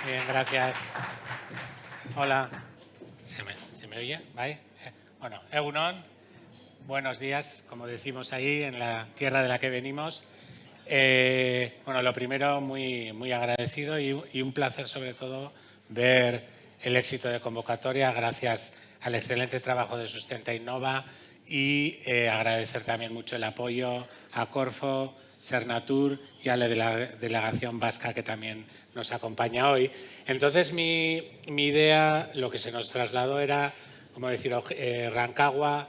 Bien, gracias. Hola. ¿Se me oye? ¿Vale? Bueno, Egunon, buenos días, como decimos ahí, en la tierra de la que venimos. Bueno, lo primero, muy agradecido y un placer sobre todo ver el éxito de convocatoria gracias al excelente trabajo de Sustenta Innova y agradecer también mucho el apoyo a Corfo, Sernatur y a la delegación vasca que también nos acompaña hoy. Entonces, mi idea, lo que se nos trasladó era, como decir, Rancagua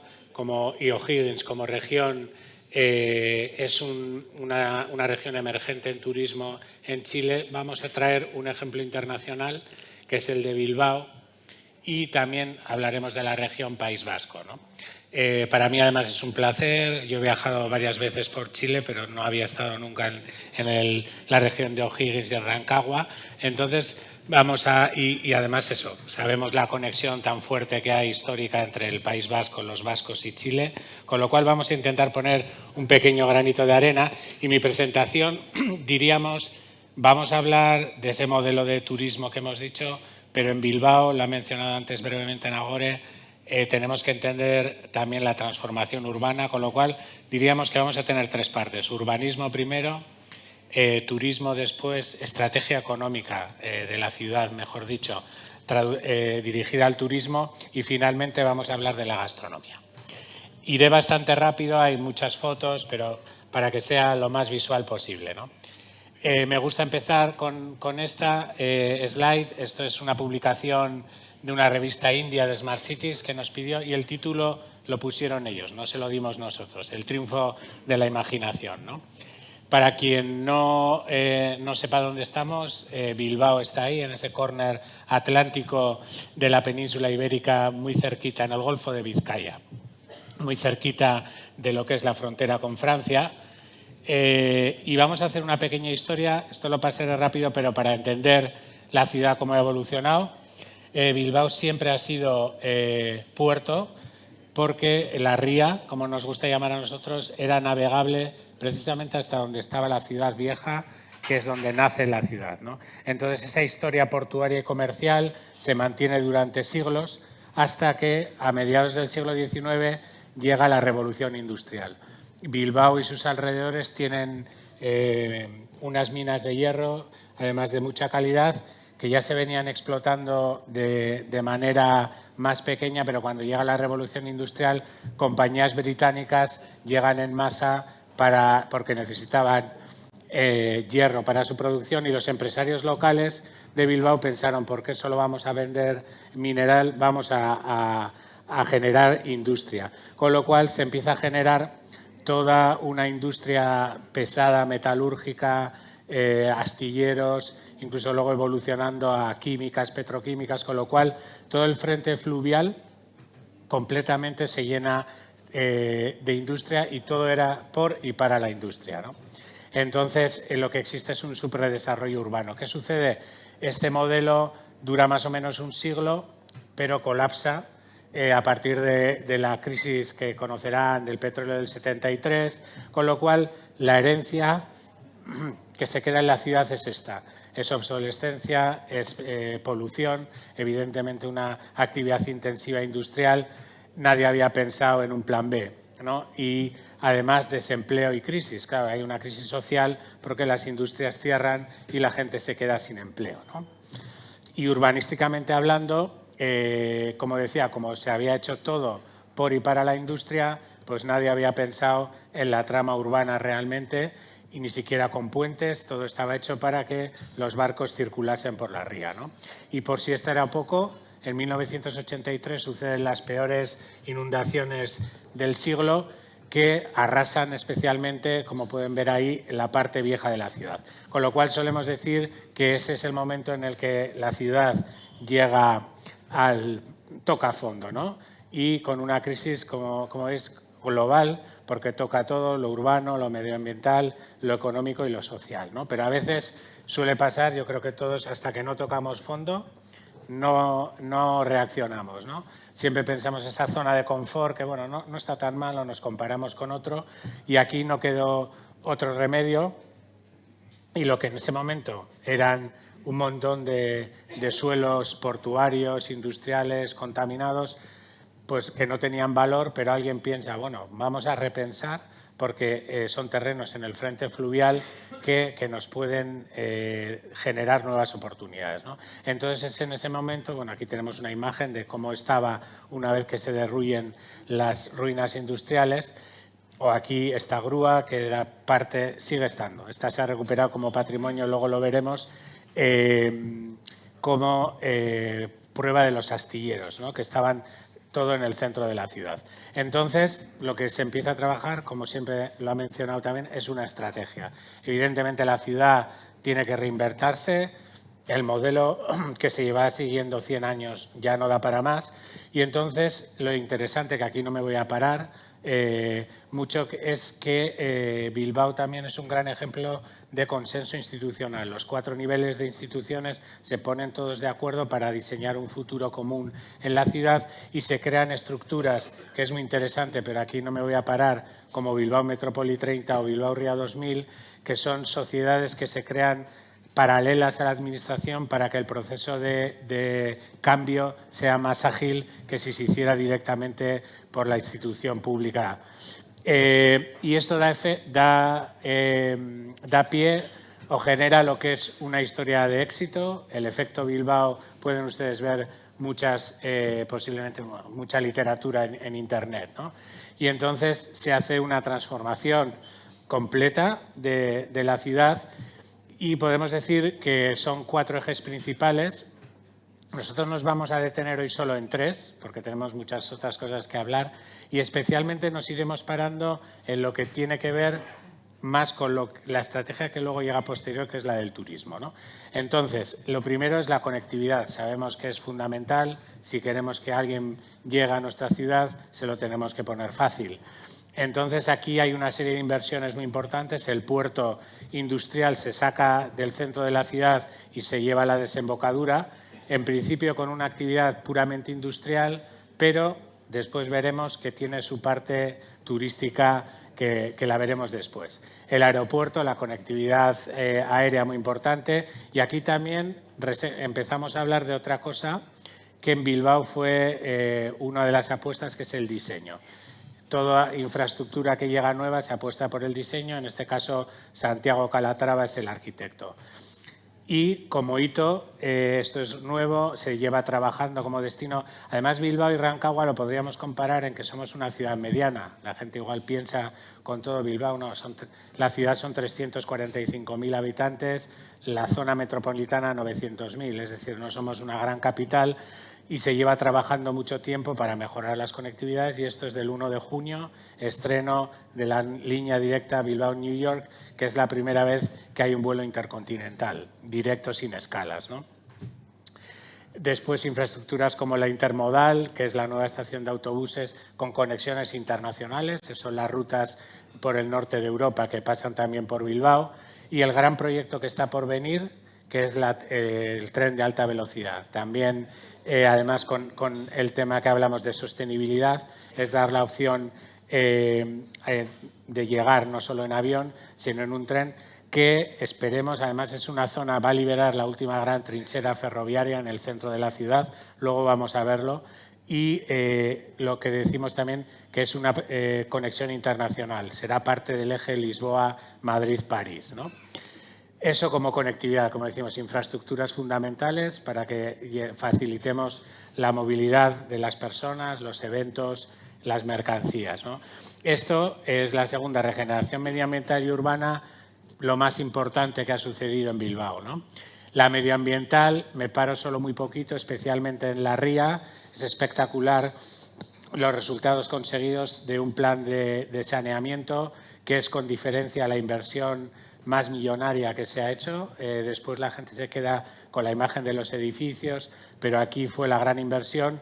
y O'Higgins como región es una región emergente en turismo en Chile. Vamos a traer un ejemplo internacional, que es el de Bilbao, y también hablaremos de la región País Vasco, ¿no? Para mí, además, es un placer. Yo he viajado varias veces por Chile, pero no había estado nunca en la región de O'Higgins y de Rancagua. Entonces, y además eso, sabemos la conexión tan fuerte que hay histórica entre el País Vasco, los vascos y Chile, con lo cual vamos a intentar poner un pequeño granito de arena. Y mi presentación, diríamos, vamos a hablar de ese modelo de turismo que hemos dicho, pero en Bilbao, lo ha mencionado antes brevemente Nagore, tenemos que entender también la transformación urbana, con lo cual diríamos que vamos a tener tres partes. Urbanismo primero, turismo después, estrategia económica de la ciudad, mejor dicho, dirigida al turismo, y finalmente vamos a hablar de la gastronomía. Iré bastante rápido, hay muchas fotos, pero para que sea lo más visual posible, ¿no? Me gusta empezar con esta slide. Esto es una publicación de una revista india de Smart Cities que nos pidió, y el título lo pusieron ellos, no se lo dimos nosotros, el triunfo de la imaginación, ¿no? Para quien no sepa dónde estamos, Bilbao está ahí, en ese córner atlántico de la península ibérica, muy cerquita, en el Golfo de Vizcaya, muy cerquita de lo que es la frontera con Francia. Y vamos a hacer una pequeña historia. Esto lo pasaré rápido, pero para entender la ciudad cómo ha evolucionado. Bilbao siempre ha sido puerto, porque la ría, como nos gusta llamar a nosotros, era navegable precisamente hasta donde estaba la ciudad vieja, que es donde nace la ciudad, ¿no? Entonces, esa historia portuaria y comercial se mantiene durante siglos, hasta que a mediados del siglo XIX llega la revolución industrial. Bilbao y sus alrededores tienen unas minas de hierro, además de mucha calidad, que ya se venían explotando de manera más pequeña, pero cuando llega la revolución industrial, compañías británicas llegan en masa porque necesitaban hierro para su producción, y los empresarios locales de Bilbao pensaron: ¿por qué solo vamos a vender mineral? Vamos a generar industria. Con lo cual se empieza a generar toda una industria pesada, metalúrgica, astilleros, incluso luego evolucionando a químicas, petroquímicas, con lo cual todo el frente fluvial completamente se llena de industria, y todo era por y para la industria, ¿no? Entonces, lo que existe es un superdesarrollo urbano. ¿Qué sucede? Este modelo dura más o menos un siglo, pero colapsa a partir de la crisis que conocerán del petróleo del 73, con lo cual la herencia que se queda en la ciudad es esta. Es obsolescencia, es polución, evidentemente una actividad intensiva industrial. Nadie había pensado en un plan B, ¿no? Y además desempleo y crisis. Claro, hay una crisis social porque las industrias cierran y la gente se queda sin empleo, ¿no? Y urbanísticamente hablando, como decía, como se había hecho todo por y para la industria, pues nadie había pensado en la trama urbana realmente, y ni siquiera con puentes. Todo estaba hecho para que los barcos circulasen por la ría, ¿no? Y por si esto era poco, en 1983 suceden las peores inundaciones del siglo, que arrasan especialmente, como pueden ver ahí, la parte vieja de la ciudad. Con lo cual solemos decir que ese es el momento en el que la ciudad llega toca fondo, ¿no? Y con una crisis, como es, global, porque toca todo: lo urbano, lo medioambiental, lo económico y lo social, ¿no? Pero a veces suele pasar, yo creo que todos, hasta que no tocamos fondo, no reaccionamos, ¿no? Siempre pensamos esa zona de confort, que bueno, no está tan mal, o nos comparamos con otro, y aquí no quedó otro remedio. Y lo que en ese momento eran un montón de suelos portuarios, industriales, contaminados, pues que no tenían valor, pero alguien piensa, bueno, vamos a repensar porque son terrenos en el frente fluvial que nos pueden generar nuevas oportunidades, ¿no? Entonces, es en ese momento, bueno, aquí tenemos una imagen de cómo estaba una vez que se derruyen las ruinas industriales, o aquí esta grúa, que era parte, sigue estando, esta se ha recuperado como patrimonio, luego lo veremos, como prueba de los astilleros, ¿no? Que estaban todo en el centro de la ciudad. Entonces, lo que se empieza a trabajar, como siempre lo ha mencionado también, es una estrategia. Evidentemente, la ciudad tiene que reinvertirse, el modelo que se lleva siguiendo 100 años ya no da para más, y entonces lo interesante, que aquí no me voy a parar mucho, es que Bilbao también es un gran ejemplo de consenso institucional. Los 4 niveles de instituciones se ponen todos de acuerdo para diseñar un futuro común en la ciudad y se crean estructuras, que es muy interesante, pero aquí no me voy a parar, como Bilbao Metrópoli 30 o Bilbao Ría 2000, que son sociedades que se crean paralelas a la administración para que el proceso de cambio sea más ágil que si se hiciera directamente por la institución pública. Y esto da pie o genera lo que es una historia de éxito. El efecto Bilbao, pueden ustedes ver posiblemente mucha literatura en Internet, ¿no? Y entonces se hace una transformación completa de la ciudad. Y podemos decir que son 4 ejes principales. Nosotros nos vamos a detener hoy solo en 3, porque tenemos muchas otras cosas que hablar, y especialmente nos iremos parando en lo que tiene que ver más con la estrategia que luego llega posterior, que es la del turismo, ¿no? Entonces, lo primero es la conectividad. Sabemos que es fundamental. Si queremos que alguien llegue a nuestra ciudad, se lo tenemos que poner fácil. Entonces, aquí hay una serie de inversiones muy importantes. El puerto industrial se saca del centro de la ciudad y se lleva a la desembocadura, en principio con una actividad puramente industrial, pero después veremos que tiene su parte turística que la veremos después. El aeropuerto, la conectividad aérea muy importante, y aquí también empezamos a hablar de otra cosa que en Bilbao fue una de las apuestas, que es el diseño. Toda infraestructura que llega nueva se apuesta por el diseño, en este caso Santiago Calatrava es el arquitecto. Y como hito, esto es nuevo, se lleva trabajando como destino. Además, Bilbao y Rancagua lo podríamos comparar en que somos una ciudad mediana. La gente igual piensa con todo Bilbao, no, la ciudad son 345.000 habitantes, la zona metropolitana 900.000, es decir, no somos una gran capital. Y se lleva trabajando mucho tiempo para mejorar las conectividades, y esto es del 1 de junio, estreno de la línea directa Bilbao-New York, que es la primera vez que hay un vuelo intercontinental, directo sin escalas, ¿no? Después, infraestructuras como la intermodal, que es la nueva estación de autobuses con conexiones internacionales, que son las rutas por el norte de Europa que pasan también por Bilbao, y el gran proyecto que está por venir, que es el tren de alta velocidad. También, además, con el tema que hablamos de sostenibilidad, es dar la opción de llegar no solo en avión, sino en un tren, que esperemos, además es una zona, va a liberar la última gran trinchera ferroviaria en el centro de la ciudad, luego vamos a verlo, y lo que decimos también que es una conexión internacional, será parte del eje Lisboa-Madrid-París, ¿no? Eso como conectividad, como decimos, infraestructuras fundamentales para que facilitemos la movilidad de las personas, los eventos, las mercancías, ¿no? Esto es la segunda, regeneración medioambiental y urbana, lo más importante que ha sucedido en Bilbao, ¿no? La medioambiental, me paro solo muy poquito, especialmente en la ría, es espectacular los resultados conseguidos de un plan de saneamiento que es con diferencia la inversión más millonaria que se ha hecho. Después la gente se queda con la imagen de los edificios, pero aquí fue la gran inversión,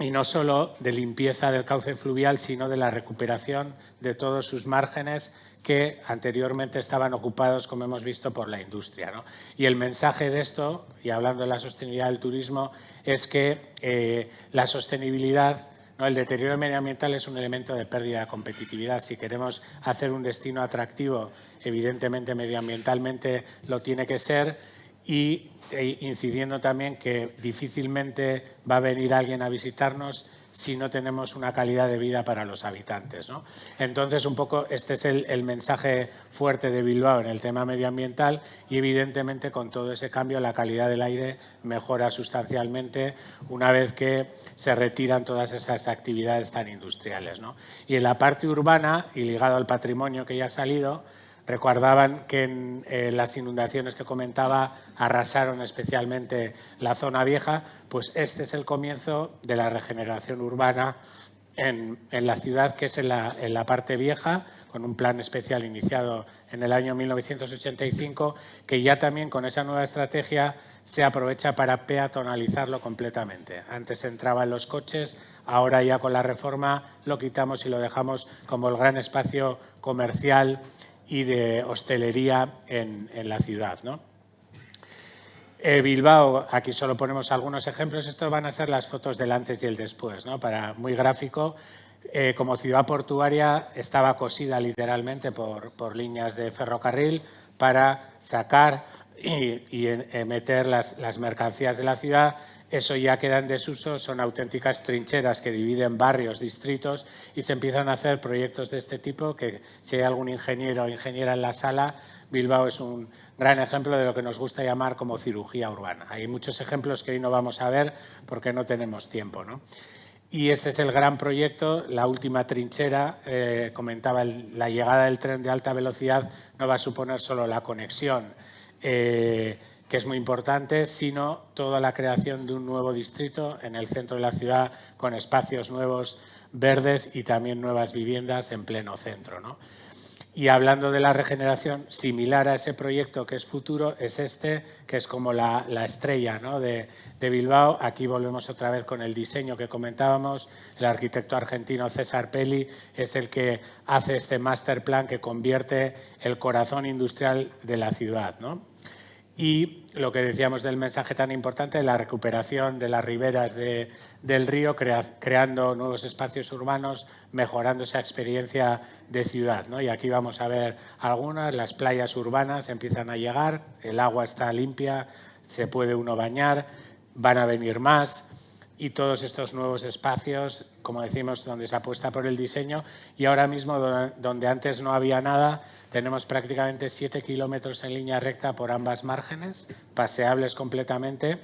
y no solo de limpieza del cauce fluvial, sino de la recuperación de todos sus márgenes que anteriormente estaban ocupados, como hemos visto, por la industria, ¿no? Y el mensaje de esto, y hablando de la sostenibilidad del turismo, es que la sostenibilidad, ¿no? El deterioro medioambiental es un elemento de pérdida de competitividad. Si queremos hacer un destino atractivo, evidentemente medioambientalmente lo tiene que ser, y incidiendo también que difícilmente va a venir alguien a visitarnos si no tenemos una calidad de vida para los habitantes, ¿no? Entonces, un poco este es el mensaje fuerte de Bilbao en el tema medioambiental y, evidentemente, con todo ese cambio, la calidad del aire mejora sustancialmente una vez que se retiran todas esas actividades tan industriales, ¿no? Y en la parte urbana, y ligado al patrimonio que ya ha salido, recordaban que en las inundaciones que comentaba arrasaron especialmente la zona vieja, pues este es el comienzo de la regeneración urbana en la ciudad, que es en la parte vieja, con un plan especial iniciado en el año 1985, que ya también con esa nueva estrategia se aprovecha para peatonalizarlo completamente. Antes entraban los coches, ahora ya con la reforma lo quitamos y lo dejamos como el gran espacio comercial y de hostelería en la ciudad, ¿no? Bilbao, aquí solo ponemos algunos ejemplos. Estos van a ser las fotos del antes y el después, ¿no? Para muy gráfico. Como ciudad portuaria estaba cosida literalmente por líneas de ferrocarril para sacar y meter las mercancías de la ciudad. Eso ya queda en desuso, son auténticas trincheras que dividen barrios, distritos, y se empiezan a hacer proyectos de este tipo que, si hay algún ingeniero o ingeniera en la sala, Bilbao es un gran ejemplo de lo que nos gusta llamar como cirugía urbana. Hay muchos ejemplos que hoy no vamos a ver porque no tenemos tiempo, ¿no? Y este es el gran proyecto, la última trinchera. Comentaba, la llegada del tren de alta velocidad no va a suponer solo la conexión, que es muy importante, sino toda la creación de un nuevo distrito en el centro de la ciudad con espacios nuevos, verdes y también nuevas viviendas en pleno centro, ¿no? Y hablando de la regeneración, similar a ese proyecto que es futuro, es este, que es como la estrella, ¿no? de Bilbao. Aquí volvemos otra vez con el diseño que comentábamos. El arquitecto argentino César Pelli es el que hace este master plan que convierte el corazón industrial de la ciudad, ¿no? Y lo que decíamos del mensaje tan importante, la recuperación de las riberas del río, creando nuevos espacios urbanos, mejorando esa experiencia de ciudad, ¿no? Y aquí vamos a ver algunas, las playas urbanas empiezan a llegar, el agua está limpia, se puede uno bañar, van a venir más, y todos estos nuevos espacios, como decimos, donde se apuesta por el diseño, y ahora mismo donde antes no había nada, tenemos prácticamente 7 kilómetros en línea recta por ambas márgenes, paseables completamente,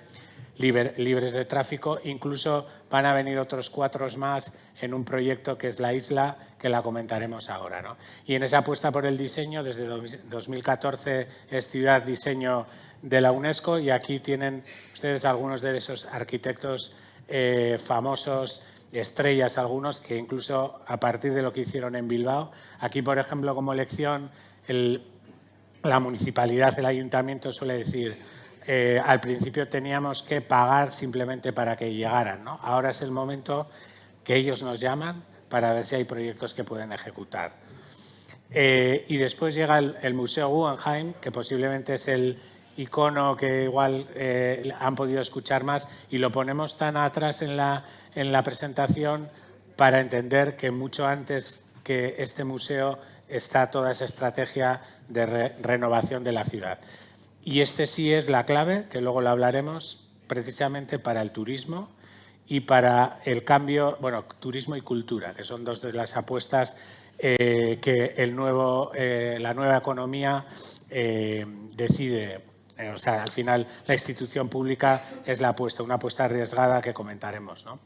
libres de tráfico. Incluso van a venir otros 4 más en un proyecto que es la isla, que la comentaremos ahora, ¿no? Y en esa apuesta por el diseño, desde 2014 es Ciudad Diseño de la UNESCO, y aquí tienen ustedes algunos de esos arquitectos famosos, estrellas algunos, que incluso a partir de lo que hicieron en Bilbao. Aquí, por ejemplo, como lección, la municipalidad, el ayuntamiento suele decir, al principio teníamos que pagar simplemente para que llegaran, ¿no? Ahora es el momento que ellos nos llaman para ver si hay proyectos que pueden ejecutar. Y después llega el Museo Guggenheim, que posiblemente es el icono que igual han podido escuchar más, y lo ponemos tan atrás en la presentación para entender que mucho antes que este museo está toda esa estrategia de renovación de la ciudad. Y este sí es la clave, que luego lo hablaremos, precisamente para el turismo y para el cambio, bueno, turismo y cultura, que son dos de las apuestas que la nueva economía decide. O sea, al final la institución pública es la apuesta, una apuesta arriesgada que comentaremos, ¿no?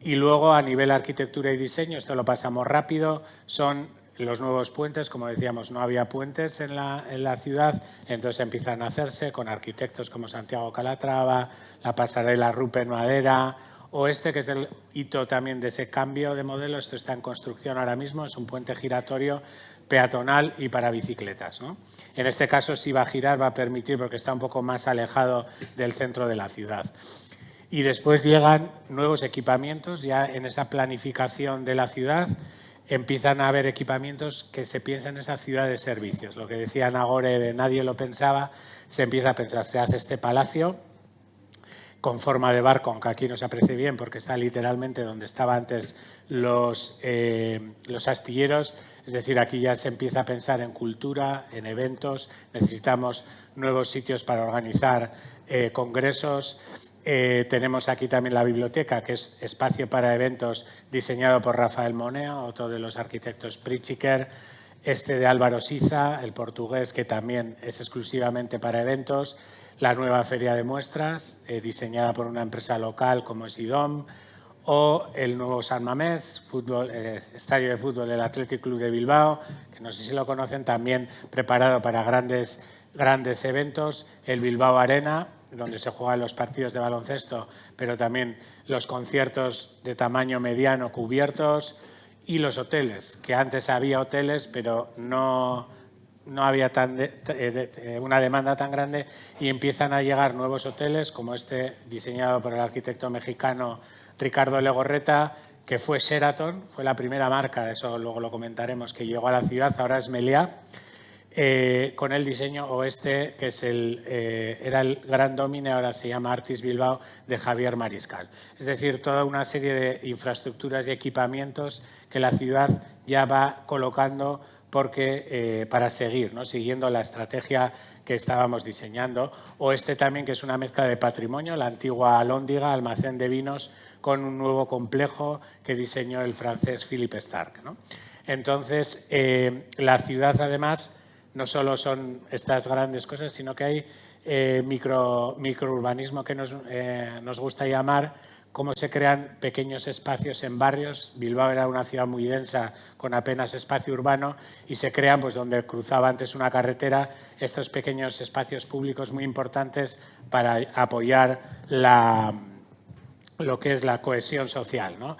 Y luego, a nivel arquitectura y diseño, esto lo pasamos rápido, son los nuevos puentes. Como decíamos, no había puentes en la ciudad, entonces empiezan a hacerse con arquitectos como Santiago Calatrava, la pasarela Rupert Madera, o este, que es el hito también de ese cambio de modelo. Esto está en construcción ahora mismo, es un puente giratorio peatonal y para bicicletas, ¿no? En este caso, si va a girar, va a permitir, porque está un poco más alejado del centro de la ciudad. Y después llegan nuevos equipamientos. Ya en esa planificación de la ciudad empiezan a haber equipamientos que se piensan en esa ciudad de servicios. Lo que decía Nagore de nadie lo pensaba, se empieza a pensar. Se hace este palacio con forma de barco, aunque aquí no se aprecie bien porque está literalmente donde estaban antes los astilleros. Es decir, aquí ya se empieza a pensar en cultura, en eventos, necesitamos nuevos sitios para organizar congresos. Tenemos aquí también la biblioteca, que es espacio para eventos diseñado por Rafael Moneo, otro de los arquitectos Pritzker, este de Álvaro Siza, el portugués, que también es exclusivamente para eventos, la nueva feria de muestras, diseñada por una empresa local como es IDOM, o el nuevo San Mamés, estadio de fútbol del Athletic Club de Bilbao, que no sé si lo conocen, también preparado para grandes eventos, el Bilbao Arena, donde se juegan los partidos de baloncesto, pero también los conciertos de tamaño mediano cubiertos, y los hoteles, que antes había hoteles, pero no había una demanda tan grande, y empiezan a llegar nuevos hoteles, como este diseñado por el arquitecto mexicano Ricardo Legorreta, que fue Sheraton, fue la primera marca, eso luego lo comentaremos, que llegó a la ciudad, ahora es Meliá, con el diseño oeste, que es era el Gran Domine, ahora se llama Artis Bilbao, de Javier Mariscal. Es decir, toda una serie de infraestructuras y equipamientos que la ciudad ya va colocando para seguir, ¿no? Siguiendo la estrategia que estábamos diseñando. O este también, que es una mezcla de patrimonio, la antigua Alhóndiga, almacén de vinos, con un nuevo complejo que diseñó el francés Philippe Starck, ¿no? Entonces, la ciudad, además, no solo son estas grandes cosas, sino que hay microurbanismo, que nos gusta llamar, cómo se crean pequeños espacios en barrios. Bilbao era una ciudad muy densa, con apenas espacio urbano, y se crean, pues donde cruzaba antes una carretera, estos pequeños espacios públicos muy importantes para apoyar lo que es la cohesión social, ¿no?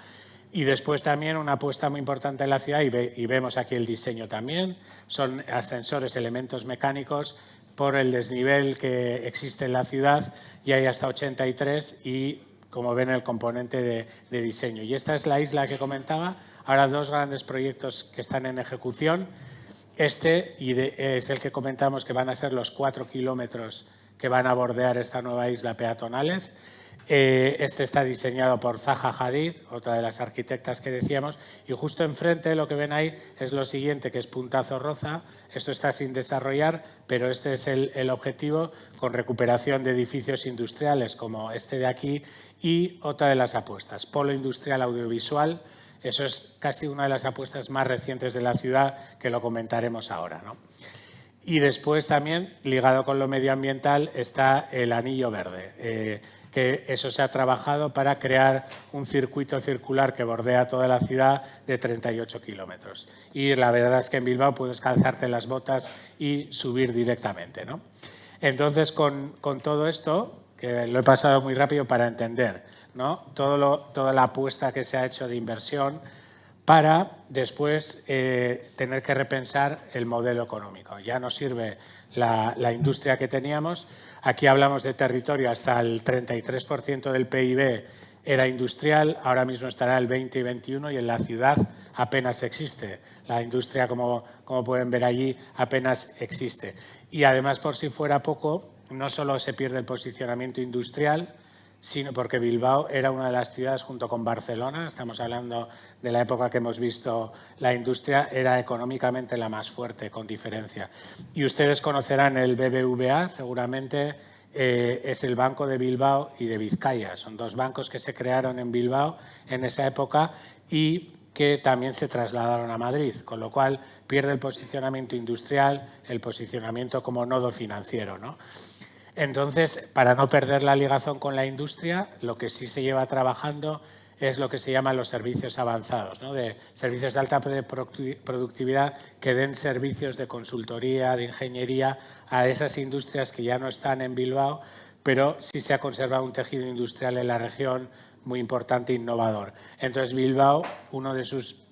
Y después también una apuesta muy importante en la ciudad, y vemos aquí el diseño también, son ascensores, elementos mecánicos, por el desnivel que existe en la ciudad, y hay hasta 83, y como ven, el componente de diseño. Y esta es la isla que comentaba, ahora dos grandes proyectos que están en ejecución. Es el que comentamos, que van a ser los 4 kilómetros que van a bordear esta nueva isla peatonales. Este está diseñado por Zaha Hadid, otra de las arquitectas que decíamos, y justo enfrente lo que ven ahí es lo siguiente, que es Puntazo Roza. Esto está sin desarrollar, pero este es el objetivo, con recuperación de edificios industriales como este de aquí, y otra de las apuestas, Polo Industrial Audiovisual. Eso es casi una de las apuestas más recientes de la ciudad, que lo comentaremos ahora, ¿no? Y después también, ligado con lo medioambiental, está el Anillo Verde, que eso se ha trabajado para crear un circuito circular que bordea toda la ciudad de 38 kilómetros. Y la verdad es que en Bilbao puedes calzarte las botas y subir directamente, ¿no? Entonces, con todo esto, que lo he pasado muy rápido para entender, ¿no? Toda la apuesta que se ha hecho de inversión, para después tener que repensar el modelo económico. Ya no sirve la industria que teníamos. Aquí hablamos de territorio, hasta el 33% del PIB era industrial, ahora mismo estará el 20 y 21, y en la ciudad apenas existe. La industria, como pueden ver allí, apenas existe. Y además, por si fuera poco, no solo se pierde el posicionamiento industrial, sino porque Bilbao era una de las ciudades, junto con Barcelona, estamos hablando de la época que hemos visto la industria, era económicamente la más fuerte, con diferencia. Y ustedes conocerán el BBVA, seguramente, es el Banco de Bilbao y de Vizcaya. Son dos bancos que se crearon en Bilbao en esa época y que también se trasladaron a Madrid, con lo cual pierde el posicionamiento industrial, el posicionamiento como nodo financiero, ¿no? Entonces, para no perder la ligación con la industria, lo que sí se lleva trabajando es lo que se llaman los servicios avanzados, ¿no? De servicios de alta productividad, que den servicios de consultoría, de ingeniería a esas industrias que ya no están en Bilbao, pero sí se ha conservado un tejido industrial en la región muy importante e innovador. Entonces, Bilbao, uno de sus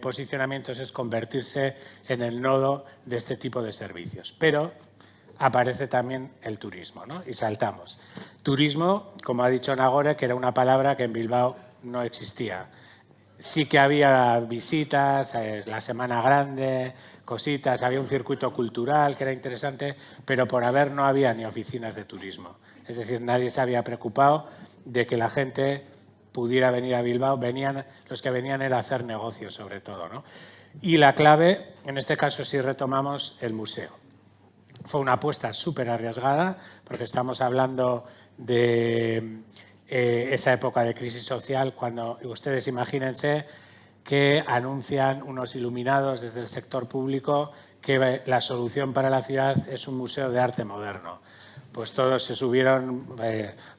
posicionamientos es convertirse en el nodo de este tipo de servicios. Pero aparece también el turismo, ¿no? Y saltamos. Turismo, como ha dicho Nagore, que era una palabra que en Bilbao no existía. Sí que había visitas, la Semana Grande, cositas, había un circuito cultural que era interesante, pero por haber no había ni oficinas de turismo. Es decir, nadie se había preocupado de que la gente pudiera venir a Bilbao. Los que venían era a hacer negocios, sobre todo, ¿no? Y la clave, en este caso sí retomamos el museo. Fue una apuesta súper arriesgada porque estamos hablando de esa época de crisis social cuando ustedes imagínense que anuncian unos iluminados desde el sector público que la solución para la ciudad es un museo de arte moderno. Pues todos se subieron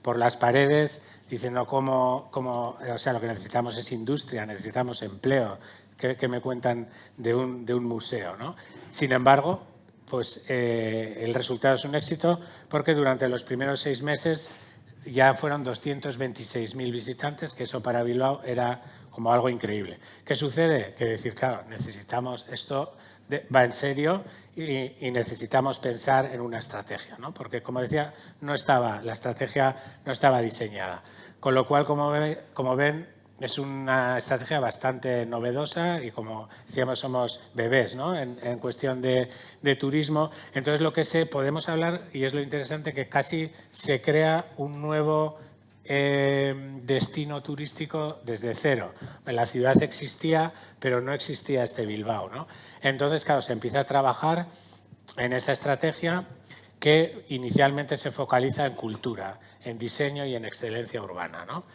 por las paredes diciendo o sea, lo que necesitamos es industria, necesitamos empleo. ¿Qué me cuentan de un museo, ¿no? Sin embargo, pues el resultado es un éxito porque durante los primeros 6 meses ya fueron 226.000 visitantes, que eso para Bilbao era como algo increíble. ¿Qué sucede? Que decir, claro, necesitamos esto, va en serio y necesitamos pensar en una estrategia, ¿no? Porque, como decía, la estrategia no estaba diseñada. Con lo cual, como ven, es una estrategia bastante novedosa y, como decíamos, somos bebés, ¿no? en cuestión de turismo. Entonces, lo que podemos hablar, y es lo interesante, que casi se crea un nuevo destino turístico desde cero. La ciudad existía, pero no existía este Bilbao, ¿no? Entonces, claro, se empieza a trabajar en esa estrategia que inicialmente se focaliza en cultura, en diseño y en excelencia urbana, ¿no?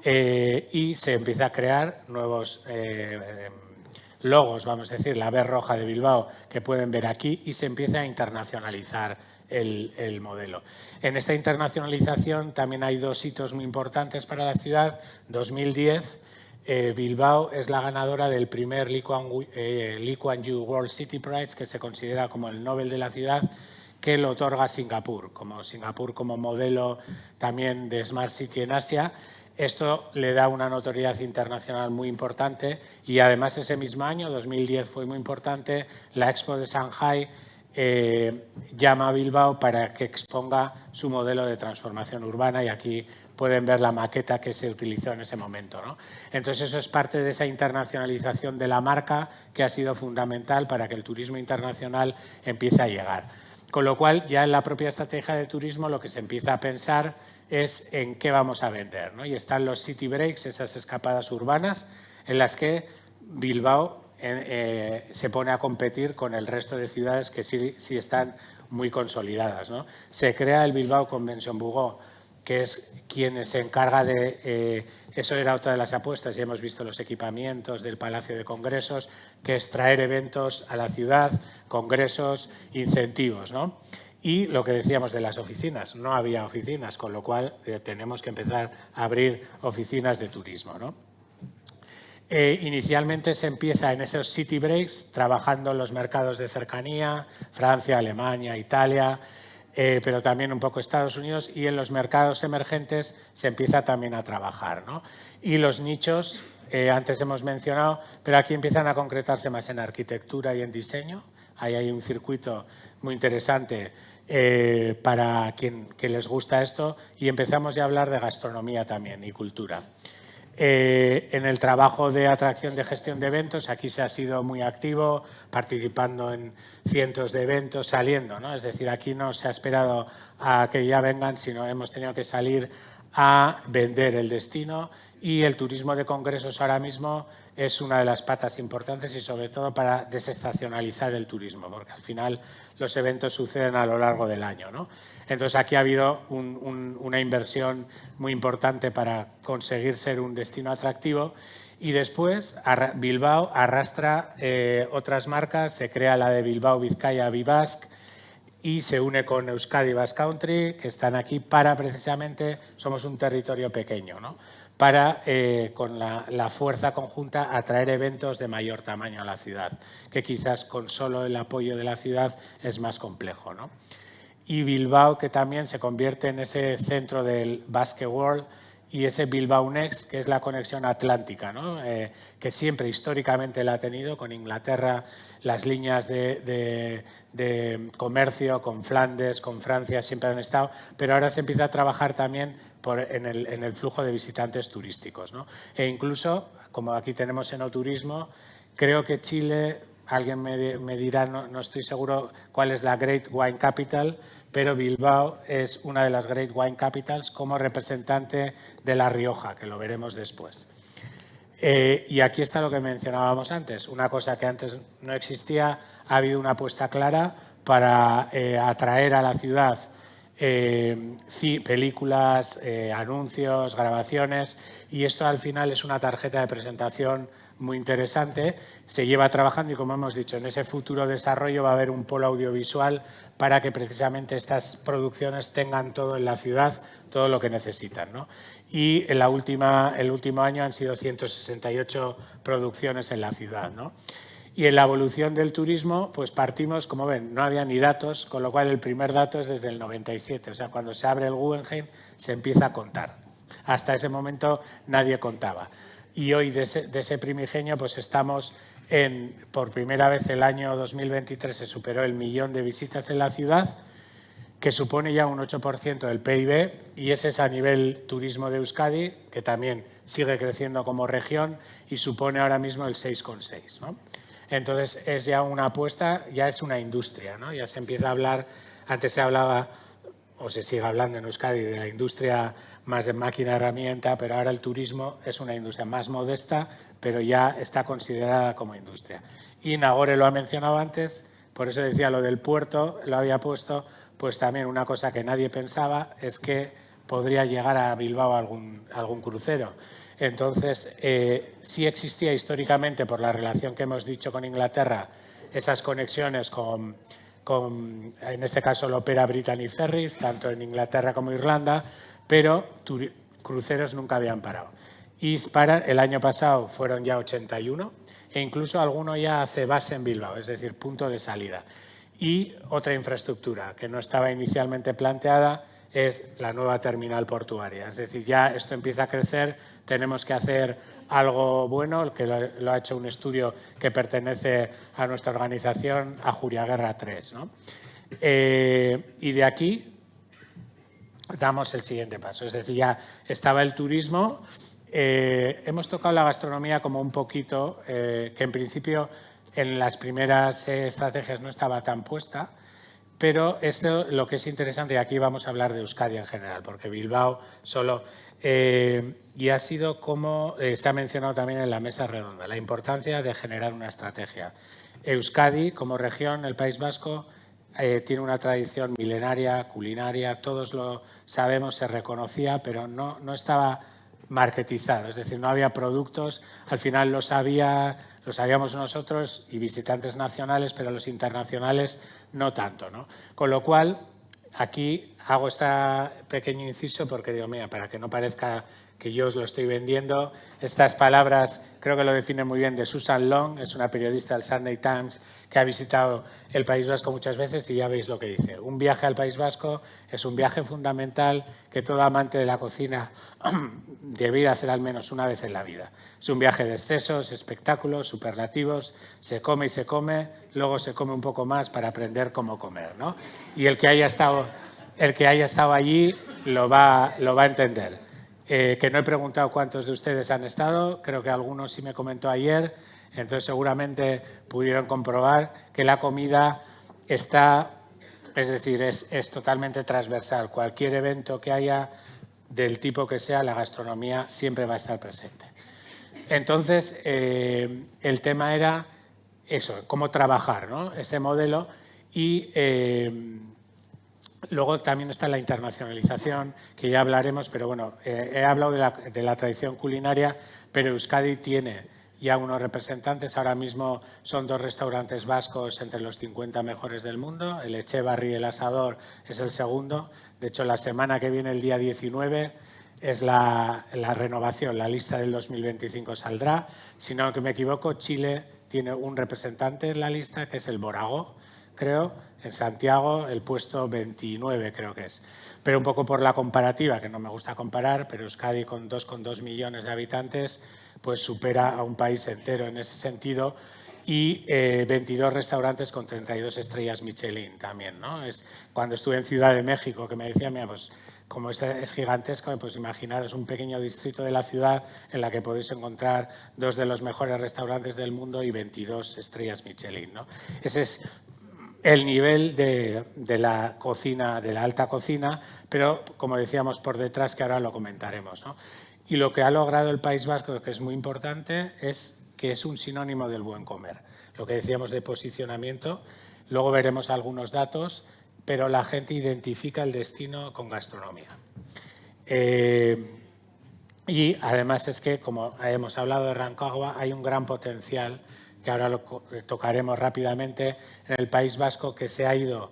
Y se empieza a crear nuevos logos, vamos a decir, la B roja de Bilbao, que pueden ver aquí, y se empieza a internacionalizar el modelo. En esta internacionalización también hay 2 hitos muy importantes para la ciudad. 2010, Bilbao es la ganadora del primer Lee Kuan Yew World City Prize, que se considera como el Nobel de la ciudad, que lo otorga Singapur como modelo también de Smart City en Asia. Esto le da una notoriedad internacional muy importante y además ese mismo año, 2010, fue muy importante, la Expo de Shanghai llama a Bilbao para que exponga su modelo de transformación urbana y aquí pueden ver la maqueta que se utilizó en ese momento, ¿no? Entonces eso es parte de esa internacionalización de la marca que ha sido fundamental para que el turismo internacional empiece a llegar. Con lo cual, ya en la propia estrategia de turismo lo que se empieza a pensar es en qué vamos a vender, ¿no? Y están los city breaks, esas escapadas urbanas, en las que Bilbao se pone a competir con el resto de ciudades que sí están muy consolidadas, ¿no? Se crea el Bilbao Convention Bureau, que es quien se encarga de... eso era otra de las apuestas, ya hemos visto los equipamientos del Palacio de Congresos, que es traer eventos a la ciudad, congresos, incentivos, ¿no? Y lo que decíamos de las oficinas, no había oficinas, con lo cual tenemos que empezar a abrir oficinas de turismo, ¿no? Inicialmente se empieza en esos city breaks, trabajando en los mercados de cercanía, Francia, Alemania, Italia, pero también un poco Estados Unidos, y en los mercados emergentes se empieza también a trabajar, ¿no? Y los nichos, antes hemos mencionado, pero aquí empiezan a concretarse más en arquitectura y en diseño. Ahí hay un circuito muy interesante para quien les gusta esto, y empezamos ya a hablar de gastronomía también y cultura. En el trabajo de atracción de gestión de eventos, aquí se ha sido muy activo, participando en cientos de eventos, saliendo, ¿no? Es decir, aquí no se ha esperado a que ya vengan, sino hemos tenido que salir a vender el destino, y el turismo de congresos ahora mismo es una de las patas importantes, y sobre todo para desestacionalizar el turismo, porque al final los eventos suceden a lo largo del año, ¿no? Entonces aquí ha habido una inversión muy importante para conseguir ser un destino atractivo, y después Bilbao arrastra otras marcas, se crea la de Bilbao Vizcaya Bibasc y se une con Euskadi Basque Country, que están aquí para precisamente, somos un territorio pequeño, ¿no? Para, con la fuerza conjunta, atraer eventos de mayor tamaño a la ciudad, que quizás con solo el apoyo de la ciudad es más complejo, ¿no? Y Bilbao, que también se convierte en ese centro del Basque World, y ese Bilbao Next, que es la conexión atlántica, ¿no? Que siempre históricamente la ha tenido con Inglaterra, las líneas de comercio con Flandes, con Francia, siempre han estado, pero ahora se empieza a trabajar también en el flujo de visitantes turísticos, ¿no? E incluso, como aquí tenemos enoturismo, creo que Chile, alguien me dirá, no estoy seguro cuál es la Great Wine Capital, pero Bilbao es una de las Great Wine Capitals como representante de La Rioja, que lo veremos después. Y aquí está lo que mencionábamos antes, una cosa que antes no existía, ha habido una apuesta clara para atraer a la ciudad películas, anuncios, grabaciones, y esto al final es una tarjeta de presentación muy interesante. Se lleva trabajando y, como hemos dicho, en ese futuro desarrollo va a haber un polo audiovisual para que precisamente estas producciones tengan todo en la ciudad, todo lo que necesitan, ¿no? Y en el último año han sido 168 producciones en la ciudad, ¿no? Y en la evolución del turismo, pues partimos, como ven, no había ni datos, con lo cual el primer dato es desde el 97, o sea, cuando se abre el Guggenheim se empieza a contar. Hasta ese momento nadie contaba. Y hoy de ese primigenio pues estamos por primera vez el año 2023 se superó el 1 millón de visitas en la ciudad, que supone ya un 8% del PIB, y ese es a nivel turismo de Euskadi, que también sigue creciendo como región y supone ahora mismo el 6,6%, ¿no? Entonces es ya una apuesta, ya es una industria, ¿no? Ya se empieza a hablar, antes se hablaba o se sigue hablando en Euskadi de la industria más de máquina-herramienta, pero ahora el turismo es una industria más modesta, pero ya está considerada como industria. Y Nagore lo ha mencionado antes, por eso decía lo del puerto, lo había puesto, pues también una cosa que nadie pensaba es que podría llegar a Bilbao algún crucero. Entonces, sí existía históricamente, por la relación que hemos dicho con Inglaterra, esas conexiones con en este caso, la Opera Brittany Ferries, tanto en Inglaterra como Irlanda, pero cruceros nunca habían parado. Y el año pasado fueron ya 81 e incluso alguno ya hace base en Bilbao, es decir, punto de salida. Y otra infraestructura que no estaba inicialmente planteada es la nueva terminal portuaria. Es decir, ya esto empieza a crecer, tenemos que hacer algo bueno, que lo ha hecho un estudio que pertenece a nuestra organización, a Juriaguerra 3, ¿no? Y de aquí damos el siguiente paso. Es decir, ya estaba el turismo, hemos tocado la gastronomía como un poquito, que en principio en las primeras estrategias no estaba tan puesta, pero esto lo que es interesante, y aquí vamos a hablar de Euskadi en general, porque Bilbao solo... y ha sido como se ha mencionado también en la mesa redonda, la importancia de generar una estrategia. Euskadi, como región, el País Vasco, tiene una tradición milenaria, culinaria, todos lo sabemos, se reconocía, pero no estaba marketizado, es decir, no había productos, al final lo sabíamos nosotros y visitantes nacionales, pero los internacionales no tanto, ¿no? Con lo cual, aquí hago este pequeño inciso porque digo, mira, para que no parezca que yo os lo estoy vendiendo, estas palabras creo que lo define muy bien de Susan Long, es una periodista del Sunday Times que ha visitado el País Vasco muchas veces y ya veis lo que dice. Un viaje al País Vasco es un viaje fundamental que todo amante de la cocina debería hacer al menos una vez en la vida. Es un viaje de excesos, espectáculos, superlativos, se come y se come, luego se come un poco más para aprender cómo comer, ¿no? Y el que haya estado allí lo va a entender. Que no he preguntado cuántos de ustedes han estado, creo que algunos sí me comentó ayer, entonces seguramente pudieron comprobar que la comida está, es decir, es totalmente transversal. Cualquier evento que haya, del tipo que sea, la gastronomía siempre va a estar presente. Entonces, el tema era eso, cómo trabajar, ¿no? Este modelo y... luego también está la internacionalización, que ya hablaremos, pero bueno, he hablado de la tradición culinaria, pero Euskadi tiene ya unos representantes. Ahora mismo son 2 restaurantes vascos entre los 50 mejores del mundo. El Echevarri y el Asador es el segundo. De hecho, la semana que viene, el día 19, es la renovación, la lista del 2025 saldrá. Si no me equivoco, Chile tiene un representante en la lista, que es el Borago, creo, en Santiago, el puesto 29 creo que es. Pero un poco por la comparativa, que no me gusta comparar, pero Euskadi con 2,2 millones de habitantes, pues supera a un país entero en ese sentido, y 22 restaurantes con 32 estrellas Michelin también, ¿no? Cuando estuve en Ciudad de México, que me decía, mira, pues como este es gigantesco, pues imaginaros un pequeño distrito de la ciudad en la que podéis encontrar 2 de los mejores restaurantes del mundo y 22 estrellas Michelin, ¿no? Ese es el nivel de la cocina, de la alta cocina, pero como decíamos por detrás, que ahora lo comentaremos, ¿no? Y lo que ha logrado el País Vasco, que es muy importante, es que es un sinónimo del buen comer. Lo que decíamos de posicionamiento, luego veremos algunos datos, pero la gente identifica el destino con gastronomía. Y además es que, como hemos hablado de Rancagua, hay un gran potencial, que ahora lo tocaremos rápidamente, en el País Vasco, que se ha ido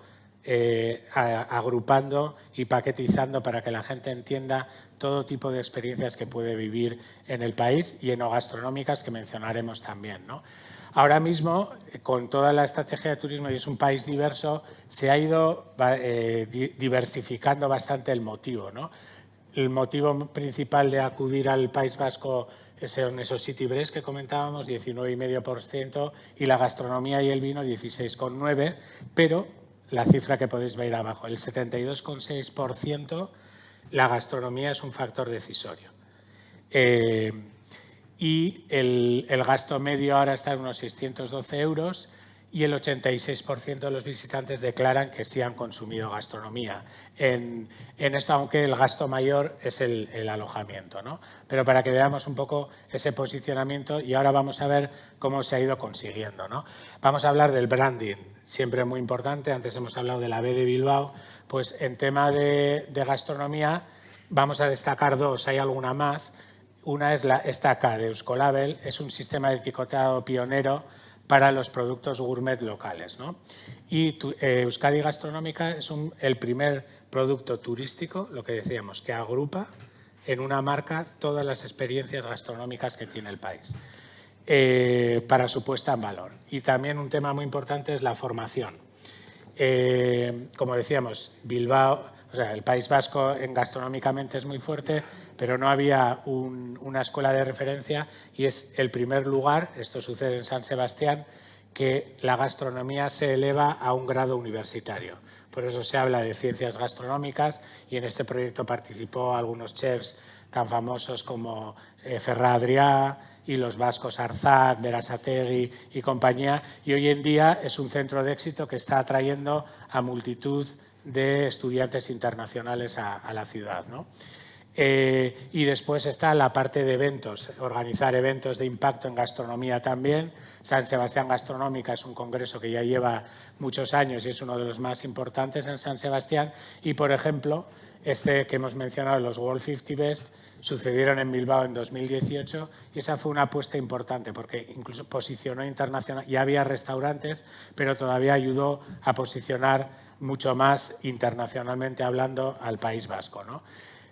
agrupando y paquetizando para que la gente entienda todo tipo de experiencias que puede vivir en el país y enogastronómicas que mencionaremos también, ¿no? Ahora mismo, con toda la estrategia de turismo, y es un país diverso, se ha ido diversificando bastante el motivo, ¿no? El motivo principal de acudir al País Vasco son esos city breaks que comentábamos, 19,5%, y la gastronomía y el vino, 16,9%, pero la cifra que podéis ver abajo, el 72,6%, la gastronomía es un factor decisorio. Y el gasto medio ahora está en unos 612 euros y el 86% de los visitantes declaran que sí han consumido gastronomía. En esto, aunque el gasto mayor es el alojamiento, ¿no? Pero para que veamos un poco ese posicionamiento, y ahora vamos a ver cómo se ha ido consiguiendo, ¿no? Vamos a hablar del branding, siempre muy importante. Antes hemos hablado de la B de Bilbao. Pues en tema de gastronomía vamos a destacar dos, hay alguna más. Una es esta K de Euskolabel, es un sistema de etiquetado pionero para los productos gourmet locales, ¿no? Y Euskadi Gastronómica es el primer producto turístico, lo que decíamos, que agrupa en una marca todas las experiencias gastronómicas que tiene el país para su puesta en valor. Y también un tema muy importante es la formación. Como decíamos, Bilbao, o sea, el País Vasco gastronómicamente es muy fuerte, pero no había una escuela de referencia y es el primer lugar, esto sucede en San Sebastián, que la gastronomía se eleva a un grado universitario. Por eso se habla de ciencias gastronómicas y en este proyecto participó algunos chefs tan famosos como Ferran Adrià y los vascos Arzac, Berasategui y compañía. Y hoy en día es un centro de éxito que está atrayendo a multitud de estudiantes internacionales a la ciudad, ¿no? Y después está la parte de eventos, organizar eventos de impacto en gastronomía también. San Sebastián Gastronómica es un congreso que ya lleva muchos años y es uno de los más importantes en San Sebastián. Y, por ejemplo, este que hemos mencionado, los World 50 Best, sucedieron en Bilbao en 2018 y esa fue una apuesta importante porque incluso posicionó internacional, ya había restaurantes, pero todavía ayudó a posicionar mucho más internacionalmente hablando al País Vasco, ¿no?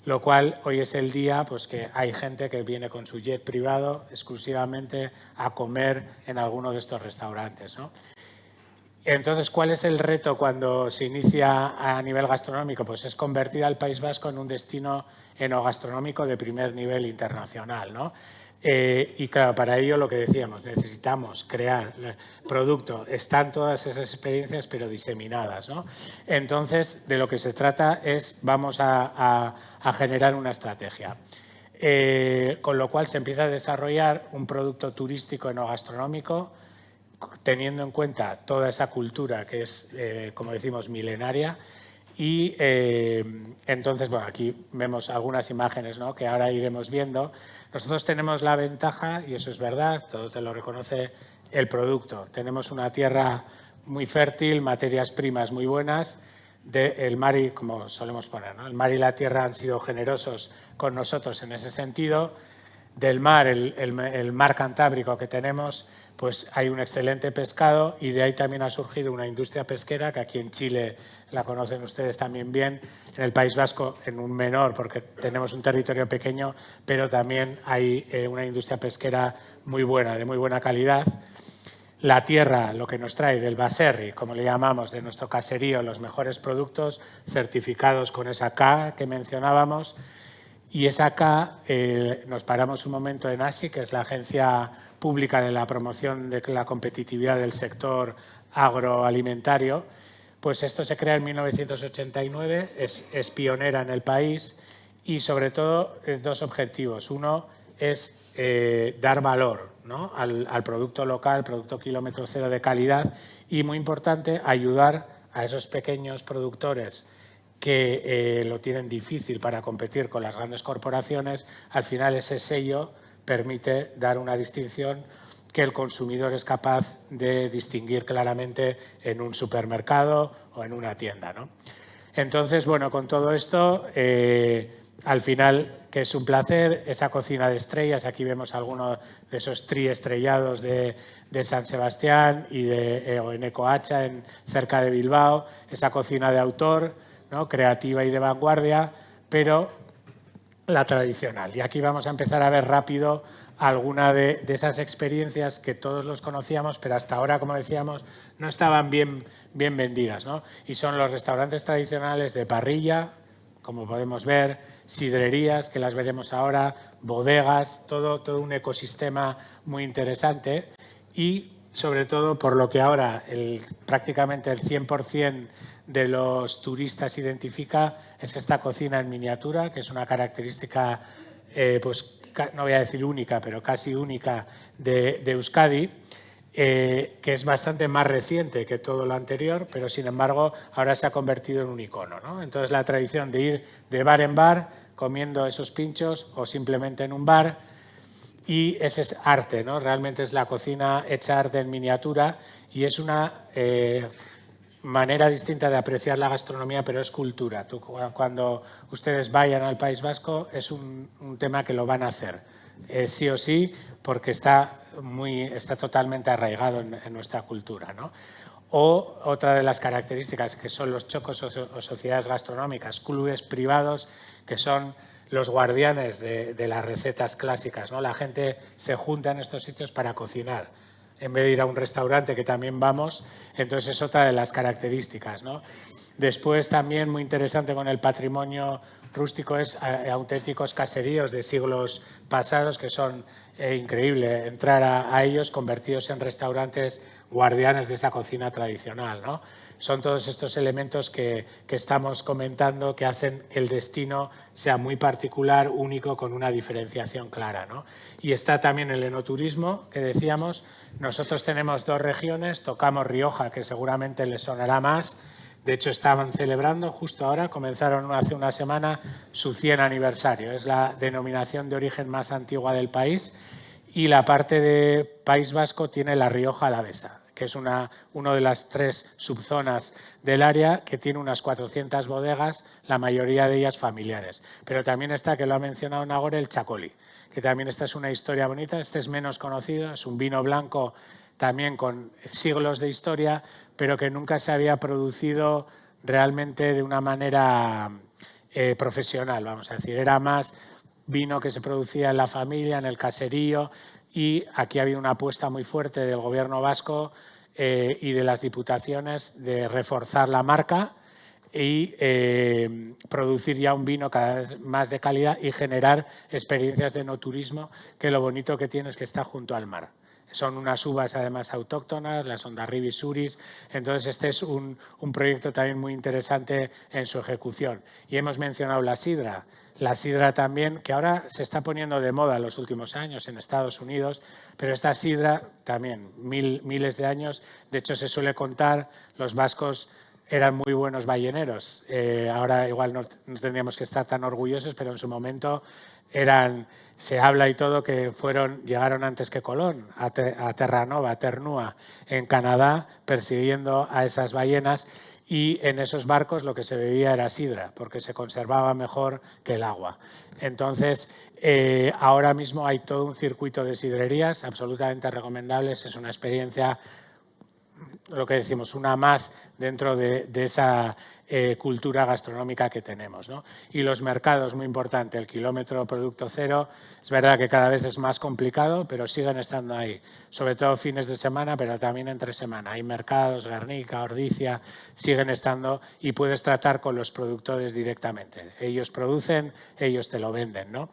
Lo cual hoy es el día pues, que hay gente que viene con su jet privado exclusivamente a comer en alguno de estos restaurantes, ¿no? Entonces, ¿cuál es el reto cuando se inicia a nivel gastronómico? Pues es convertir al País Vasco en un destino enogastronómico de primer nivel internacional, ¿no? Y claro, para ello lo que decíamos, necesitamos crear producto, están todas esas experiencias pero diseminadas, ¿no? Entonces, de lo que se trata es, vamos a generar una estrategia. Con lo cual se empieza a desarrollar un producto turístico enogastronómico teniendo en cuenta toda esa cultura que es, como decimos, milenaria. Y entonces, bueno, aquí vemos algunas imágenes, ¿no?, que ahora iremos viendo. Nosotros tenemos la ventaja, y eso es verdad, todo te lo reconoce el producto. Tenemos una tierra muy fértil, materias primas muy buenas. El mar y, como solemos poner, ¿no?, el mar y la tierra han sido generosos con nosotros en ese sentido. Del mar, el mar Cantábrico que tenemos, pues hay un excelente pescado y de ahí también ha surgido una industria pesquera que aquí en Chile la conocen ustedes también bien, en el País Vasco en un menor porque tenemos un territorio pequeño, pero también hay una industria pesquera muy buena, de muy buena calidad. La tierra, lo que nos trae del baserri, como le llamamos, de nuestro caserío, los mejores productos certificados con esa K que mencionábamos. Y es acá, nos paramos un momento en ASI, que es la agencia pública de la promoción de la competitividad del sector agroalimentario. Pues esto se crea en 1989, es pionera en el país y sobre todo dos objetivos. Uno es dar valor, ¿no?, al producto local, producto kilómetro cero de calidad y, muy importante, ayudar a esos pequeños productores que lo tienen difícil para competir con las grandes corporaciones, al final ese sello permite dar una distinción que el consumidor es capaz de distinguir claramente en un supermercado o en una tienda, ¿no? Entonces, bueno, con todo esto, al final, que es un placer, esa cocina de estrellas, aquí vemos algunos de esos triestrellados de San Sebastián y de Enecohacha, cerca de Bilbao, esa cocina de autor, ¿no?, creativa y de vanguardia, pero la tradicional. Y aquí vamos a empezar a ver rápido alguna de esas experiencias que todos los conocíamos, pero hasta ahora, como decíamos, no estaban bien vendidas, ¿no? Y son los restaurantes tradicionales de parrilla, como podemos ver, sidrerías, que las veremos ahora, bodegas, todo un ecosistema muy interesante y, sobre todo, por lo que ahora prácticamente el 100% de los turistas identifica, es esta cocina en miniatura, que es una característica, pues no voy a decir única, pero casi única de Euskadi, que es bastante más reciente que todo lo anterior, pero sin embargo ahora se ha convertido en un icono, ¿no? Entonces la tradición de ir de bar en bar comiendo esos pinchos o simplemente en un bar, y ese es arte, ¿no? Realmente es la cocina hecha arte en miniatura y es una manera distinta de apreciar la gastronomía, pero es cultura. Cuando ustedes vayan al País Vasco es un tema que lo van a hacer, sí o sí, porque está totalmente arraigado en nuestra cultura, ¿no? O otra de las características, que son los chocos o sociedades gastronómicas, clubes privados que son los guardianes de las recetas clásicas, ¿no? La gente se junta en estos sitios para cocinar, en vez de ir a un restaurante, que también vamos. Entonces es otra de las características, ¿no? Después, también muy interesante con el patrimonio rústico, es auténticos caseríos de siglos pasados, que son increíble entrar a ellos, convertidos en restaurantes guardianes de esa cocina tradicional, ¿no? Son todos estos elementos que estamos comentando que hacen que el destino sea muy particular, único, con una diferenciación clara, ¿no? Y está también el enoturismo, que decíamos. Nosotros tenemos dos regiones, tocamos Rioja, que seguramente les sonará más. De hecho, estaban celebrando justo ahora, comenzaron hace una semana, su 100 aniversario. Es la denominación de origen más antigua del país. Y la parte de País Vasco tiene la Rioja Alavesa, que es una de las 3 subzonas del área, que tiene unas 400 bodegas, la mayoría de ellas familiares. Pero también está, que lo ha mencionado Nagore, el Txakoli, que también esta es una historia bonita. Este es menos conocido, es un vino blanco también con siglos de historia, pero que nunca se había producido realmente de una manera profesional, vamos a decir. Era más vino que se producía en la familia, en el caserío, y aquí ha habido una apuesta muy fuerte del gobierno vasco y de las diputaciones de reforzar la marca y producir ya un vino cada vez más de calidad y generar experiencias de enoturismo, que lo bonito que tiene es que está junto al mar. Son unas uvas además autóctonas, las Hondarribia Suris. Entonces este es un proyecto también muy interesante en su ejecución. Y hemos mencionado la sidra. La sidra también, que ahora se está poniendo de moda en los últimos años en Estados Unidos, pero esta sidra también, miles de años. De hecho, se suele contar, los vascos eran muy buenos balleneros. Ahora igual no tendríamos que estar tan orgullosos, pero en su momento se habla y todo que llegaron antes que Colón a Terranova, a Ternua, en Canadá, persiguiendo a esas ballenas. Y en esos barcos lo que se bebía era sidra, porque se conservaba mejor que el agua. Entonces, ahora mismo hay todo un circuito de sidrerías absolutamente recomendables. Es una experiencia, lo que decimos, una más dentro de esa cultura gastronómica que tenemos, ¿no? Y los mercados, muy importante, el kilómetro producto cero. Es verdad que cada vez es más complicado, pero siguen estando ahí, sobre todo fines de semana, pero también entre semana. Hay mercados, Guernica, Ordizia, siguen estando, y puedes tratar con los productores directamente. Ellos producen, ellos te lo venden, ¿no?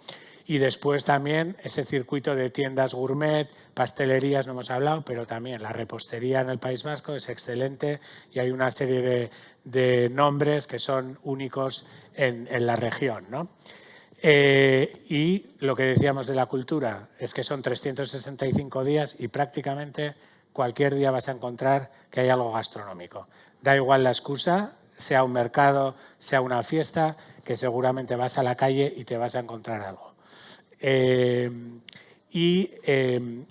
Y después también ese circuito de tiendas gourmet, pastelerías, no hemos hablado, pero también la repostería en el País Vasco es excelente, y hay una serie de nombres que son únicos en la región, ¿no? Y lo que decíamos de la cultura es que son 365 días y prácticamente cualquier día vas a encontrar que hay algo gastronómico. Da igual la excusa, sea un mercado, sea una fiesta, que seguramente vas a la calle y te vas a encontrar algo.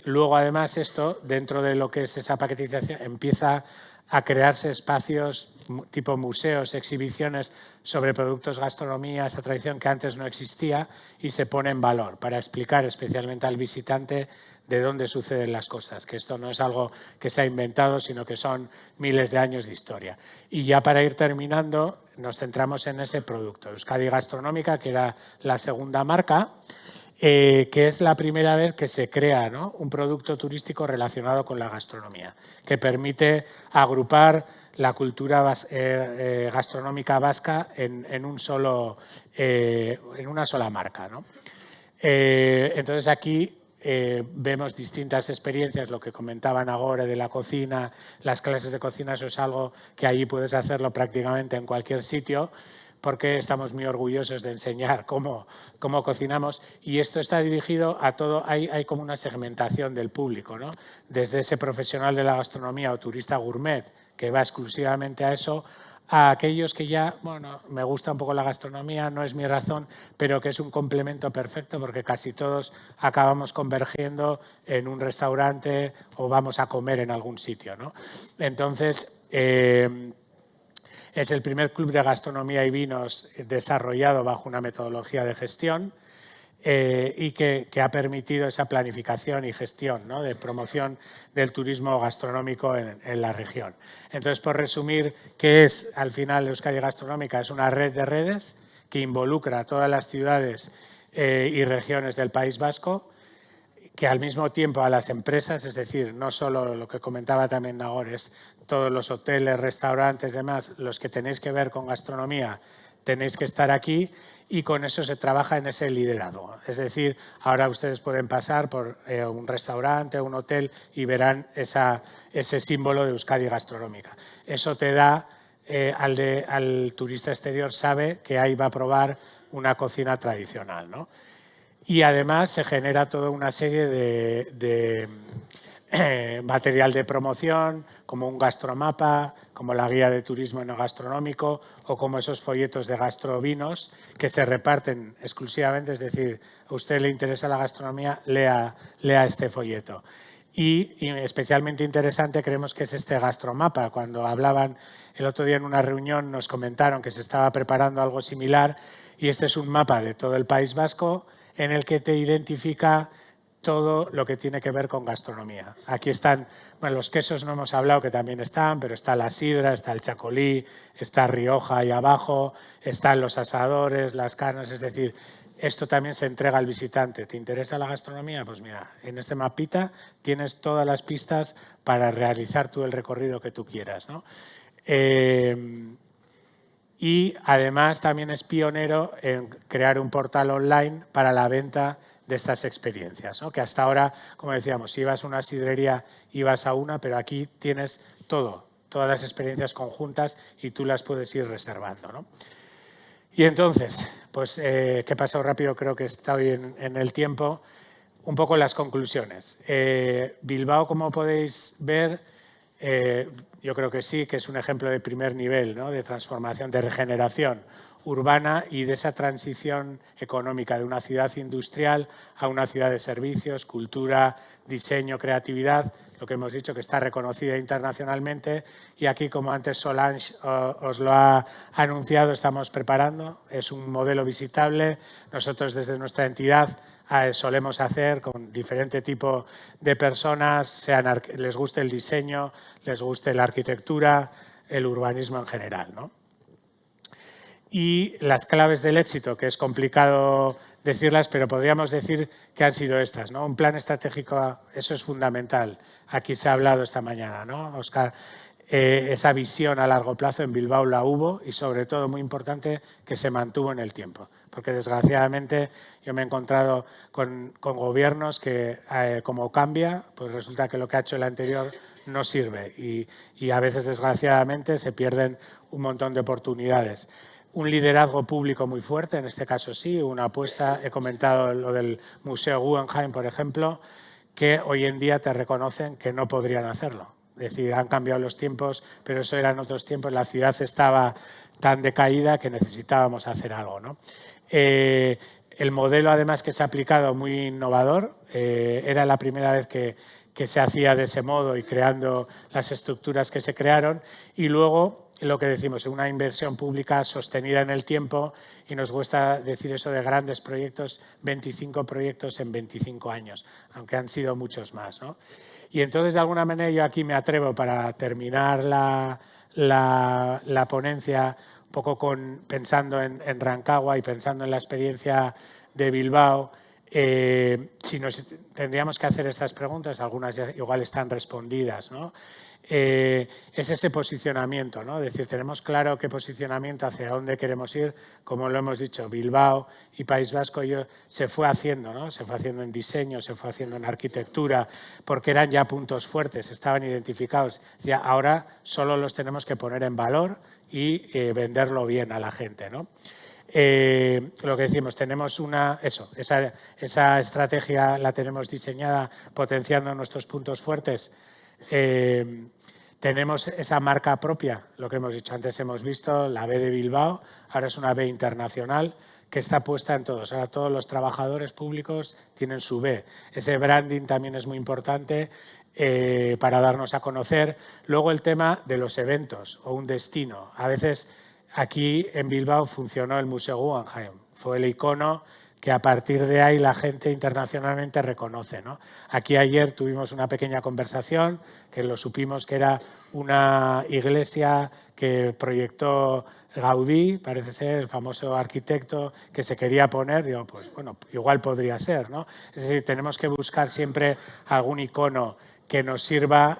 Luego, además, esto, dentro de lo que es esa paquetización, empieza a crearse espacios tipo museos, exhibiciones sobre productos, gastronomía, esa tradición que antes no existía y se pone en valor para explicar especialmente al visitante de dónde suceden las cosas, que esto no es algo que se ha inventado, sino que son miles de años de historia. Y ya para ir terminando, nos centramos en ese producto, Euskadi Gastronómica, que era la segunda marca, que es la primera vez que se crea, ¿no?, un producto turístico relacionado con la gastronomía, que permite agrupar la cultura gastronómica vasca en una sola marca, ¿no? Entonces aquí vemos distintas experiencias, lo que comentaban ahora de la cocina, las clases de cocina, eso es algo que allí puedes hacerlo prácticamente en cualquier sitio, porque estamos muy orgullosos de enseñar cómo cocinamos, y esto está dirigido a todo, hay como una segmentación del público, ¿no? Desde ese profesional de la gastronomía o turista gourmet que va exclusivamente a eso, a aquellos que ya, bueno, me gusta un poco la gastronomía, no es mi razón, pero que es un complemento perfecto porque casi todos acabamos convergiendo en un restaurante o vamos a comer en algún sitio, ¿no? Entonces, es el primer club de gastronomía y vinos desarrollado bajo una metodología de gestión y que ha permitido esa planificación y gestión, ¿no?, de promoción del turismo gastronómico en la región. Entonces, por resumir, ¿qué es al final Euskadi Gastronómica? Es una red de redes que involucra a todas las ciudades y regiones del País Vasco, que al mismo tiempo a las empresas, es decir, no solo lo que comentaba también Nagore, es todos los hoteles, restaurantes, demás, los que tenéis que ver con gastronomía, tenéis que estar aquí, y con eso se trabaja en ese liderazgo. Es decir, ahora ustedes pueden pasar por un restaurante o un hotel y verán ese símbolo de Euskadi Gastronómica. Eso te da, al turista exterior sabe que ahí va a probar una cocina tradicional, ¿no? Y además se genera toda una serie de material de promoción, como un gastromapa, como la guía de turismo enogastonómico o como esos folletos de gastrovinos que se reparten exclusivamente, es decir, a usted le interesa la gastronomía, lea este folleto. Y especialmente interesante creemos que es este gastromapa. Cuando hablaban el otro día en una reunión nos comentaron que se estaba preparando algo similar, y este es un mapa de todo el País Vasco en el que te identifica todo lo que tiene que ver con gastronomía. Aquí están, bueno, los quesos no hemos hablado, que también están, pero está la sidra, está el chacolí, está Rioja ahí abajo, están los asadores, las carnes, es decir, esto también se entrega al visitante. ¿Te interesa la gastronomía? Pues mira, en este mapita tienes todas las pistas para realizar tú el recorrido que tú quieras, ¿no? Y además también es pionero en crear un portal online para la venta de estas experiencias, ¿no? Que hasta ahora, como decíamos, si ibas a una sidrería, ibas a una, pero aquí tienes todas las experiencias conjuntas y tú las puedes ir reservando, ¿no? Y entonces, pues que he pasado rápido, creo que estoy en el tiempo, un poco las conclusiones. Bilbao, como podéis ver, yo creo que sí, que es un ejemplo de primer nivel, ¿no?, de transformación, de regeneración urbana y de esa transición económica de una ciudad industrial a una ciudad de servicios, cultura, diseño, creatividad, lo que hemos dicho, que está reconocida internacionalmente. Y aquí, como antes Solange os lo ha anunciado, estamos preparando, es un modelo visitable. Nosotros desde nuestra entidad solemos hacer con diferente tipo de personas, les guste el diseño, les guste la arquitectura, el urbanismo en general, ¿no? Y las claves del éxito, que es complicado decirlas, pero podríamos decir que han sido estas, ¿no? Un plan estratégico, eso es fundamental. Aquí se ha hablado esta mañana, ¿no, Óscar? Esa visión a largo plazo en Bilbao la hubo y, sobre todo, muy importante, que se mantuvo en el tiempo. Porque, desgraciadamente, yo me he encontrado con gobiernos que, como cambia, pues resulta que lo que ha hecho el anterior no sirve y a veces, desgraciadamente, se pierden un montón de oportunidades. Un liderazgo público muy fuerte, en este caso sí, una apuesta, he comentado lo del Museo Guggenheim, por ejemplo, que hoy en día te reconocen que no podrían hacerlo. Es decir, han cambiado los tiempos, pero eso eran otros tiempos, la ciudad estaba tan decaída que necesitábamos hacer algo, ¿no? El modelo, además, que se ha aplicado muy innovador, era la primera vez que se hacía de ese modo y creando las estructuras que se crearon, y luego lo que decimos, una inversión pública sostenida en el tiempo, y nos gusta decir eso de grandes proyectos, 25 proyectos en 25 años, aunque han sido muchos más, ¿no? Y entonces, de alguna manera, yo aquí me atrevo para terminar la ponencia un poco pensando en Rancagua y pensando en la experiencia de Bilbao. Si tendríamos que hacer estas preguntas, algunas ya igual están respondidas, ¿no? Es ese posicionamiento, ¿no? Es decir, tenemos claro qué posicionamiento, hacia dónde queremos ir. Como lo hemos dicho, Bilbao y País Vasco se fue haciendo, ¿no? Se fue haciendo en diseño, se fue haciendo en arquitectura, porque eran ya puntos fuertes, estaban identificados. Ahora solo los tenemos que poner en valor y venderlo bien a la gente, ¿no? Lo que decimos, tenemos esa estrategia la tenemos diseñada potenciando nuestros puntos fuertes. Tenemos esa marca propia, lo que hemos dicho antes, hemos visto la B de Bilbao, ahora es una B internacional que está puesta en todos. Ahora todos los trabajadores públicos tienen su B. Ese branding también es muy importante para darnos a conocer. Luego el tema de los eventos o un destino. A veces aquí en Bilbao funcionó el Museo Guggenheim, fue el icono que a partir de ahí la gente internacionalmente reconoce, ¿no? Aquí ayer tuvimos una pequeña conversación que lo supimos que era una iglesia que proyectó Gaudí, parece ser el famoso arquitecto que se quería poner, digo, pues bueno, igual podría ser, ¿no? Es decir, tenemos que buscar siempre algún icono que nos sirva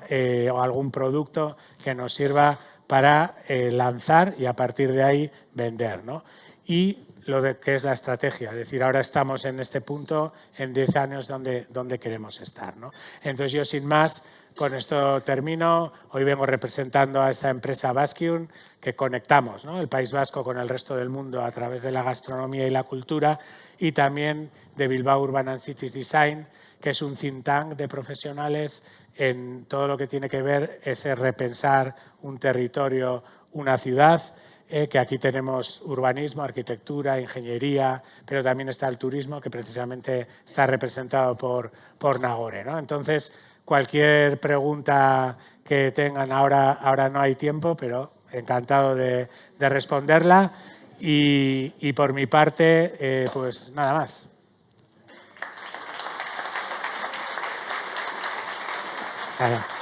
o algún producto que nos sirva para lanzar y a partir de ahí vender, ¿no? Y lo que es la estrategia, es decir, ahora estamos en este punto, en 10 años donde queremos estar, ¿no? Entonces yo sin más, con esto termino. Hoy vengo representando a esta empresa Basquium, que conectamos, ¿no?, el País Vasco con el resto del mundo a través de la gastronomía y la cultura, y también de Bilbao Urban and Cities Design, que es un think tank de profesionales en todo lo que tiene que ver ese repensar un territorio, una ciudad, que aquí tenemos urbanismo, arquitectura, ingeniería, pero también está el turismo, que precisamente está representado por Nagore, ¿no? Entonces, cualquier pregunta que tengan ahora no hay tiempo, pero encantado de responderla. Y por mi parte, pues nada más. Claro.